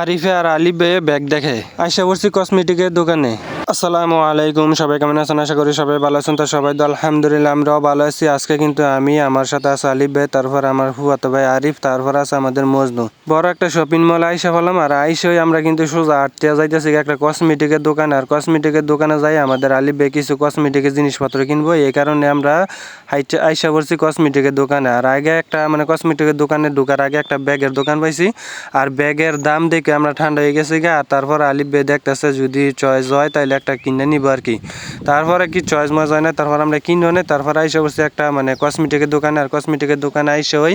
আরিফে আর আলিফে bag দেখে আইসা পড়ছি কসমেটিকের দোকানে। আসসালামু আলাইকুম, সবাই কেমন আছেন? আশা করি সবাই ভালো আছেন। তো সবাই তো আলহামদুলিল্লাহ আমরাও ভালো আছি। আজকে কিন্তু আমি, আমার সাথে আছে আলিফ ভাই, তারপর আমার ফুয়াতো ভাই আরিফ, তারপর আছে আমাদের মজনু। বড় একটা শপিং মল আইসা বললাম, আর আইসই আমরা কিন্তু সোজা আটটিয়া যাইতেছি একটা কসমেটিকের দোকান। আর কসমেটিকের দোকানে যাই আমাদের আলিফ ভাই কিছু কসমেটিকের জিনিসপত্র কিনবো, এই কারণে আমরা আইসা পড়ছি কসমেটিকের দোকানে। আর আগে একটা কসমেটিকের দোকানে ঢোকার আগে একটা ব্যাগের দোকান পাইছি, আর ব্যাগের দাম দেখে আমরা ঠান্ডা হয়ে গেছি গা। আর তারপর আলিফ ভাই দেখতেছে যদি চয়েস হয় তাইলে একটা কিনে নিব আর কি। তারপরে কি চয়েস মজ হয় না, তারপর আমরা কিনবো না। তারপর আইসা পড়ছি একটা কসমেটিকের দোকানে। আর কসমেটিকের দোকানে আইসা ওই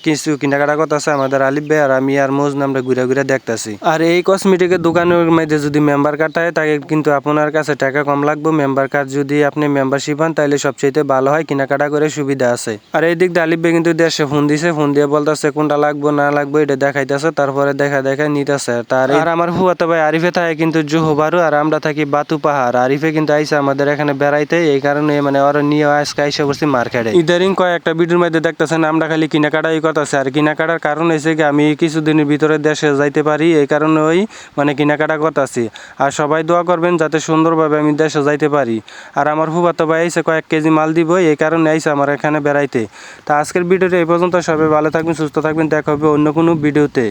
কিছু কেনাকাটা করতেছে আমাদের আলিফ ভাই, আর আমি আর মজনু আমরা ঘুরে ঘুরে দেখতেছি। আর এই কসমেটিকের দোকানের মধ্যে যদি মেম্বার কার্ড থাকে তাকে কিন্তু আপনার কাছে টাকা কম লাগবে। মেম্বার কার্ড যদি আপনি মেম্বারশিপ হন তাহলে সবচেয়ে ভালো হয়, কেনাকাটা করে সুবিধা আছে। আর এই দিক দিয়ে আলিফ ভাই কিন্তু দেশে ফোন দিছে, ফোন দিয়ে বলতেছে কোনটা লাগবো না লাগবো এটা দেখাইতেছে, তারপরে দেখা নিতেছে। আর আমার ফুয়াতো ভাই আরিফে থাকে কিন্তু জোহবারু, আর আমরা থাকি বাতু পাহাড়। আরিফে কিন্তু আইসা আমাদের এখানে বেড়াইতে, এই কারণে ওরা নিয়ে আজকে আইসা বসছি মার্কেটে। ইদারিং কয়েকটা ভিডিওর মধ্যে দেখতেছেন আমরা খালি কেনাকাটাই করতেছি। আর কেনাকাটার কারণ হয়েছে কি আমি কিছুদিনের ভিতরে দেশে যাইতে পারি, এই কারণে ওই কেনাকাটা করতেছি। আর সবাই দোয়া করবেন যাতে সুন্দরভাবে আমি দেশে যাইতে পারি। আর আমার ফুফাতো ভাই আইসে কয়েক কেজি মাল দিব, এই কারণে আইসে আমার এখানে বেড়াইতে। তা আজকের ভিডিওটা এই পর্যন্ত। সবাই ভালো থাকবেন, সুস্থ থাকবেন, দেখা হবে অন্য কোনো ভিডিওতে।